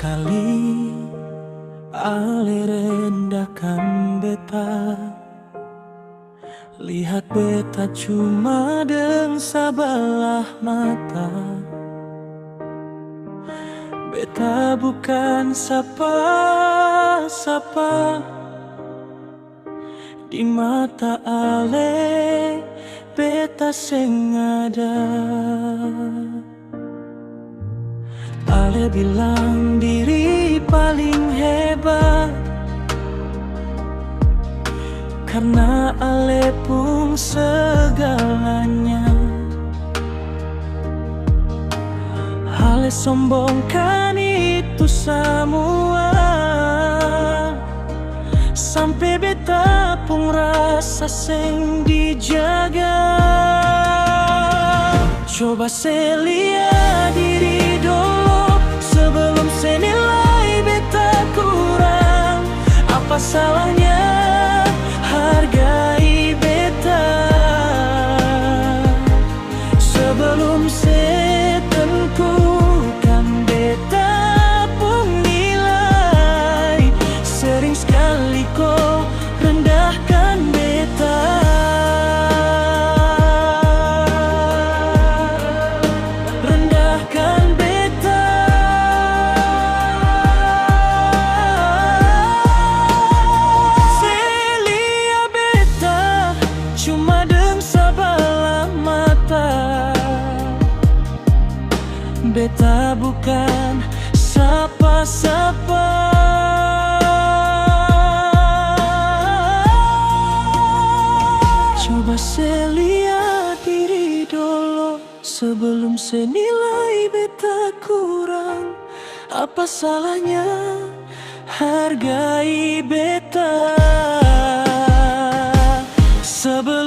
Sesekali ale rendahkan beta, lihat beta cuma deng sabelah mata. Beta bukan sapa-sapa di mata ale, beta seng ada. Ale bilang diri paling hebat karena ale pun segalanya. Ale sombongkan itu semua sampai beta pun rasa seng dijaga. Coba saya lihat diri dulu sebelum saya nilai beta kurang. Apa salahnya hargai beta sebelum saya tentukan beta pun nilai. Sering sekali kau rendahkan beta, rendahkan beta. Saya lihat beta cuma deng sabelah mata. Beta bukan sapa-sapa. Coba saya lihat diri dulu sebelum saya nilai beta kurang. Apa salahnya hargai beta sebelum